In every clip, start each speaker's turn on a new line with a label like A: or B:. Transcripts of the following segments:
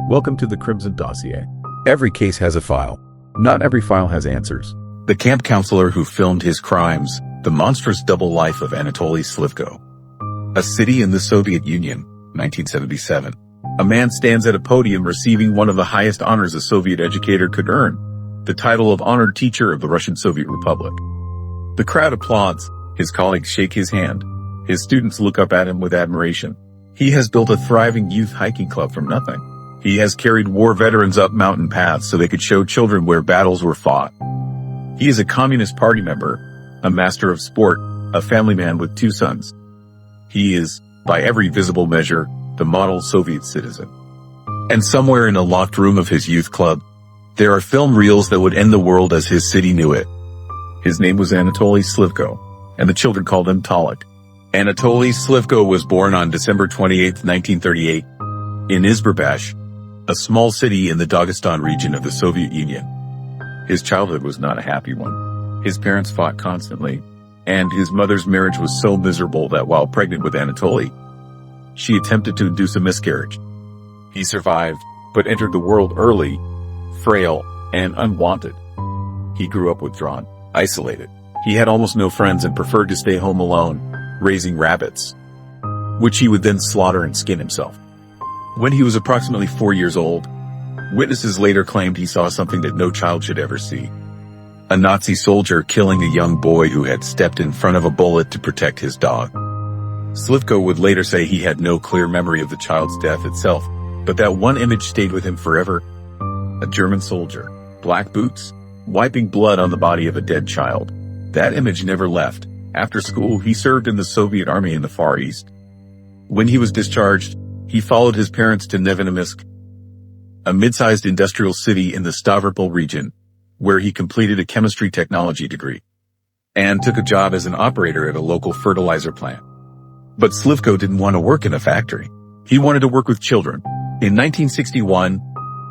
A: Welcome to the Crimson Dossier. Every case has a file. Not every file has answers.
B: The camp counselor who filmed his crimes, the monstrous double life of Anatoly Slivko. A city in the Soviet Union, 1977. A man stands at a podium receiving one of the highest honors a Soviet educator could earn, the title of Honored Teacher of the Russian Soviet Republic. The crowd applauds, his colleagues shake his hand, his students look up at him with admiration. He has built a thriving youth hiking club from nothing. He has carried war veterans up mountain paths so they could show children where battles were fought. He is a Communist Party member, a master of sport, a family man with 2 sons. He is, by every visible measure, the model Soviet citizen. And somewhere in a locked room of his youth club, there are film reels that would end the world as his city knew it. His name was Anatoly Slivko, and the children called him Tolik. Anatoly Slivko was born on December 28, 1938, in Izberbash, a small city in the Dagestan region of the Soviet Union. His childhood was not a happy one. His parents fought constantly, and his mother's marriage was so miserable that while pregnant with Anatoly, she attempted to induce a miscarriage. He survived, but entered the world early, frail, and unwanted. He grew up withdrawn, isolated. He had almost no friends and preferred to stay home alone, raising rabbits, which he would then slaughter and skin himself. When he was approximately 4 years old, witnesses later claimed he saw something that no child should ever see. A Nazi soldier killing a young boy who had stepped in front of a bullet to protect his dog. Slivko would later say he had no clear memory of the child's death itself, but that one image stayed with him forever. A German soldier, black boots, wiping blood on the body of a dead child. That image never left. After school, he served in the Soviet army in the Far East. When he was discharged, he followed his parents to Nevinomysk, a mid-sized industrial city in the Stavropol region, where he completed a chemistry technology degree, and took a job as an operator at a local fertilizer plant. But Slivko didn't want to work in a factory. He wanted to work with children. In 1961,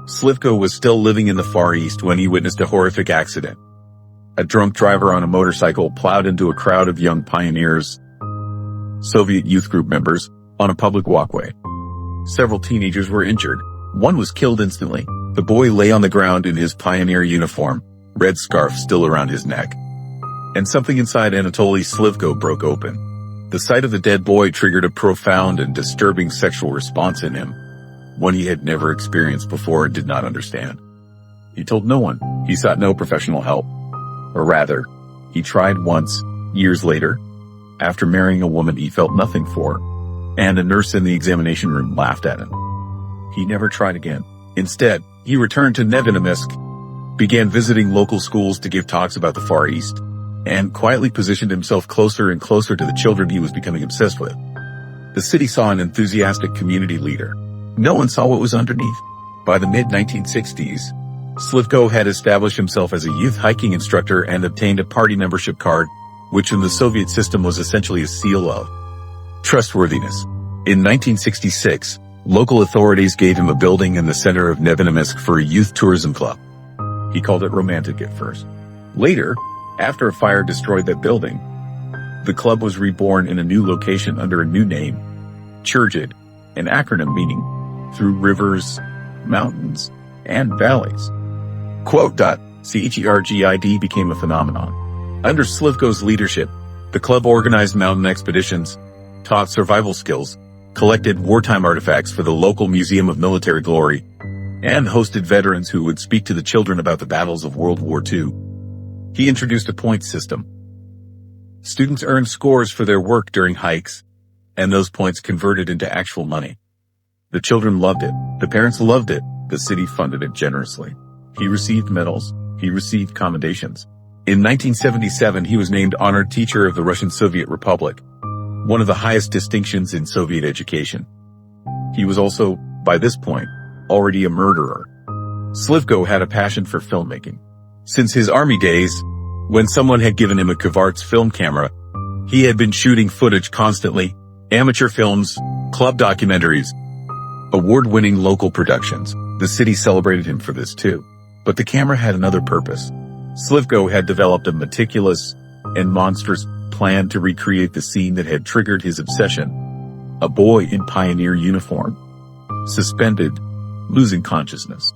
B: Slivko was still living in the Far East when he witnessed a horrific accident. A drunk driver on a motorcycle plowed into a crowd of young pioneers, Soviet youth group members, on a public walkway. Several teenagers were injured. One was killed instantly. The boy lay on the ground in his pioneer uniform, red scarf still around his neck. And something inside Anatoly Slivko broke open. The sight of the dead boy triggered a profound and disturbing sexual response in him, one he had never experienced before and did not understand. He told no one. He sought no professional help. Or rather, he tried once, years later, after marrying a woman he felt nothing for, and a nurse in the examination room laughed at him. He never tried again. Instead, he returned to Nevinomysk, began visiting local schools to give talks about the Far East, and quietly positioned himself closer and closer to the children he was becoming obsessed with. The city saw an enthusiastic community leader. No one saw what was underneath. By the mid-1960s, Slivko had established himself as a youth hiking instructor and obtained a party membership card, which in the Soviet system was essentially a seal of trustworthiness. In 1966, local authorities gave him a building in the center of Nevinomysk for a youth tourism club. He called it romantic at first. Later, after a fire destroyed that building, the club was reborn in a new location under a new name, Churgid, an acronym meaning through rivers, mountains, and valleys. Churgid became a phenomenon. Under Slivko's leadership, the club organized mountain expeditions, taught survival skills, collected wartime artifacts for the local Museum of Military Glory, and hosted veterans who would speak to the children about the battles of World War II. He introduced a points system. Students earned scores for their work during hikes, and those points converted into actual money. The children loved it. The parents loved it. The city funded it generously. He received medals. He received commendations. In 1977, he was named Honored Teacher of the Russian Soviet Republic, one of the highest distinctions in Soviet education. He was also, by this point, already a murderer. Slivko had a passion for filmmaking. Since his army days, when someone had given him a Kvarts film camera, he had been shooting footage constantly, amateur films, club documentaries, award-winning local productions. The city celebrated him for this too. But the camera had another purpose. Slivko had developed a meticulous and monstrous plan to recreate the scene that had triggered his obsession. A boy in pioneer uniform, suspended, losing consciousness.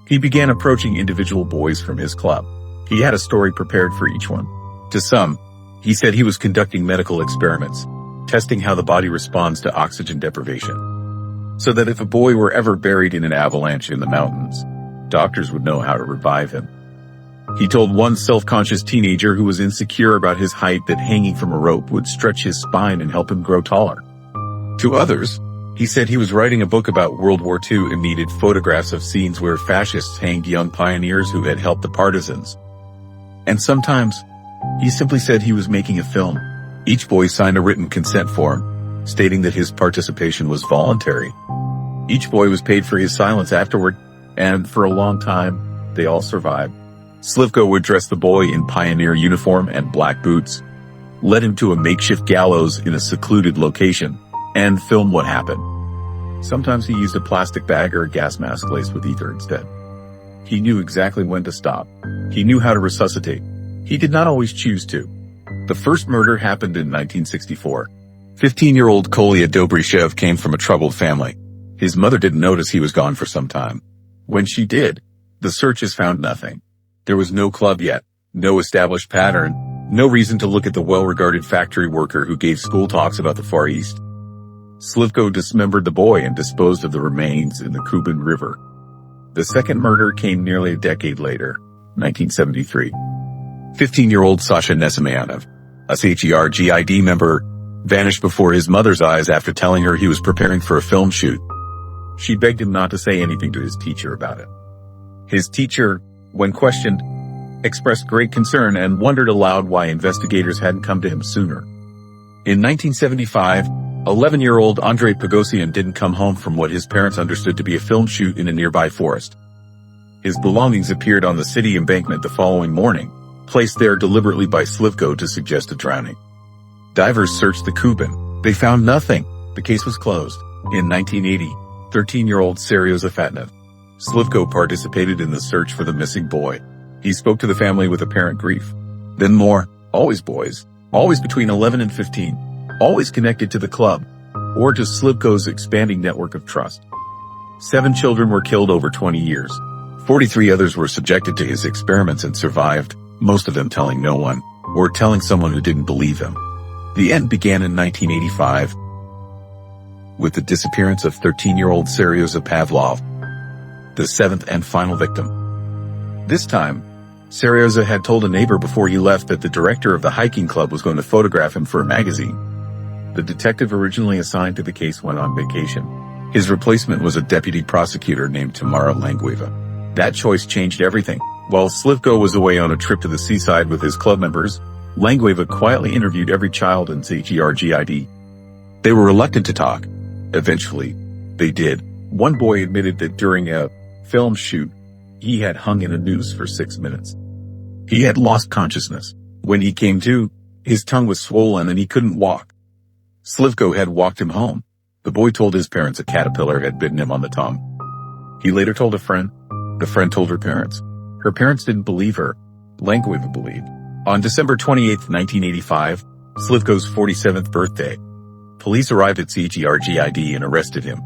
B: He began approaching individual boys from his club. He had a story prepared for each one. To some, he said he was conducting medical experiments, testing how the body responds to oxygen deprivation, so that if a boy were ever buried in an avalanche in the mountains, doctors would know how to revive him. He told one self-conscious teenager who was insecure about his height that hanging from a rope would stretch his spine and help him grow taller. To others, he said he was writing a book about World War II and needed photographs of scenes where fascists hanged young pioneers who had helped the partisans. And sometimes, he simply said he was making a film. Each boy signed a written consent form, stating that his participation was voluntary. Each boy was paid for his silence afterward, and for a long time, they all survived. Slivko would dress the boy in pioneer uniform and black boots, led him to a makeshift gallows in a secluded location, and film what happened. Sometimes he used a plastic bag or a gas mask laced with ether instead. He knew exactly when to stop. He knew how to resuscitate. He did not always choose to. The first murder happened in 1964. 15-year-old Kolya Dobryshev came from a troubled family. His mother didn't notice he was gone for some time. When she did, the searchers found nothing. There was no club yet, no established pattern, no reason to look at the well-regarded factory worker who gave school talks about the Far East. Slivko dismembered the boy and disposed of the remains in the Kuban River. The second murder came nearly a decade later, 1973. 15-year-old Sasha Nesimianov, a KGB member, vanished before his mother's eyes after telling her he was preparing for a film shoot. She begged him not to say anything to his teacher about it. His teacher, when questioned, expressed great concern and wondered aloud why investigators hadn't come to him sooner. In 1975, 11-year-old Andrei Pogosyan didn't come home from what his parents understood to be a film shoot in a nearby forest. His belongings appeared on the city embankment the following morning, placed there deliberately by Slivko to suggest a drowning. Divers searched the Kuban. They found nothing. The case was closed. In 1980, 13-year-old Seryo Zafatnev, Slivko participated in the search for the missing boy. He spoke to the family with apparent grief. Then more, always boys, always between 11 and 15, always connected to the club, or to Slivko's expanding network of trust. 7 children were killed over 20 years. 43 others were subjected to his experiments and survived, most of them telling no one, or telling someone who didn't believe him. The end began in 1985, with the disappearance of 13-year-old Seryo Pavlov, the 7th and final victim. This time, Seryo had told a neighbor before he left that the director of the hiking club was going to photograph him for a magazine. The detective originally assigned to the case went on vacation. His replacement was a deputy prosecutor named Tamara Langueva. That choice changed everything. While Slivko was away on a trip to the seaside with his club members, Langueva quietly interviewed every child in KGB. They were reluctant to talk. Eventually, they did. One boy admitted that during a film shoot, he had hung in a noose for 6 minutes. He had lost consciousness. When he came to, his tongue was swollen and he couldn't walk. Slivko had walked him home. The boy told his parents a caterpillar had bitten him on the tongue. He later told a friend. The friend told her parents. Her parents didn't believe her. Langueva believed. On December 28, 1985, Slivko's 47th birthday, police arrived at KGB and arrested him.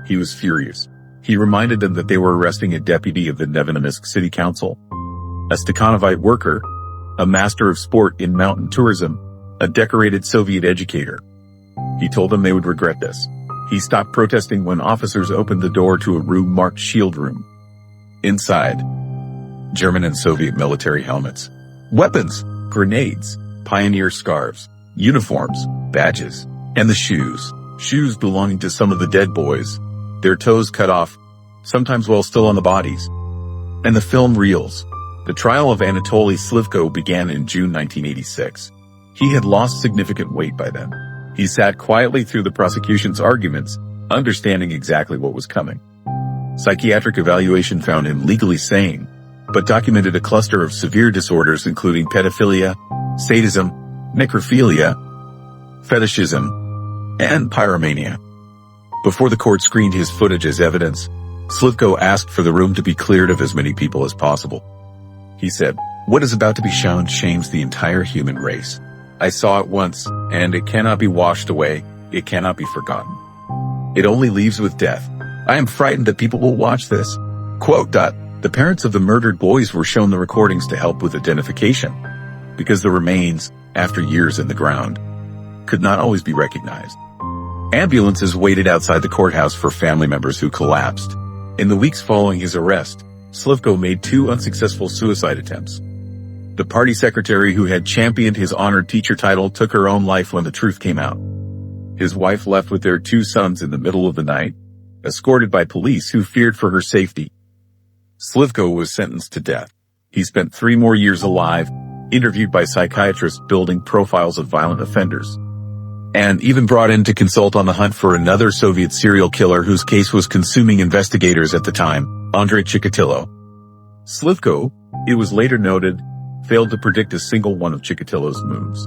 B: He was furious. He reminded them that they were arresting a deputy of the Nevinominsk City Council, a Stakhanovite worker, a master of sport in mountain tourism, a decorated Soviet educator. He told them they would regret this. He stopped protesting when officers opened the door to a room marked Shield Room. Inside, German and Soviet military helmets, weapons, grenades, pioneer scarves, uniforms, badges, and the shoes belonging to some of the dead boys, their toes cut off, sometimes while still on the bodies, and the film reels. The trial of Anatoly Slivko began in June 1986. He had lost significant weight by then. He sat quietly through the prosecution's arguments, understanding exactly what was coming. Psychiatric evaluation found him legally sane, but documented a cluster of severe disorders including pedophilia, sadism, necrophilia, fetishism, and pyromania. Before the court screened his footage as evidence, Slivko asked for the room to be cleared of as many people as possible. He said, "What is about to be shown shames the entire human race. I saw it once, and it cannot be washed away, it cannot be forgotten. It only leaves with death, I am frightened that people will watch this. Quote. The parents of the murdered boys were shown the recordings to help with identification, because the remains, after years in the ground, could not always be recognized. Ambulances waited outside the courthouse for family members who collapsed. In the weeks following his arrest, Slivko made 2 unsuccessful suicide attempts. The party secretary who had championed his honored teacher title took her own life when the truth came out. His wife left with their 2 sons in the middle of the night, escorted by police who feared for her safety. Slivko was sentenced to death. He spent 3 more years alive, interviewed by psychiatrists building profiles of violent offenders, and even brought in to consult on the hunt for another Soviet serial killer whose case was consuming investigators at the time, Andrei Chikatilo. Slivko, it was later noted, failed to predict a single one of Chikatilo's moves.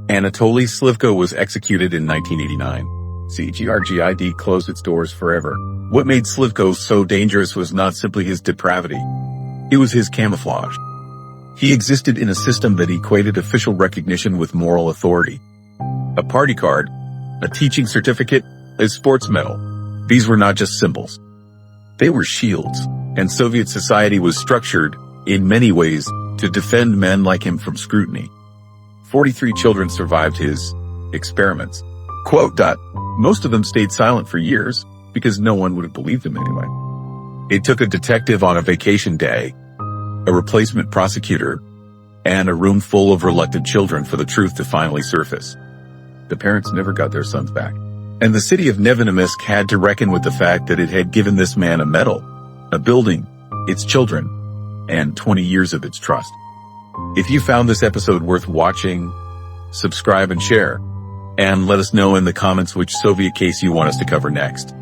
B: Anatoly Slivko was executed in 1989. KGB closed its doors forever. What made Slivko so dangerous was not simply his depravity. It was his camouflage. He existed in a system that equated official recognition with moral authority. A party card, a teaching certificate, a sports medal. These were not just symbols. They were shields, and Soviet society was structured, in many ways, to defend men like him from scrutiny. 43 children survived his experiments. Quote. Most of them stayed silent for years, because no one would have believed them anyway. It took a detective on a vacation day, a replacement prosecutor, and a room full of reluctant children for the truth to finally surface. The parents never got their sons back. And the city of Nevinomysk had to reckon with the fact that it had given this man a medal, a building, its children, and 20 years of its trust. If you found this episode worth watching, subscribe and share, and let us know in the comments which Soviet case you want us to cover next.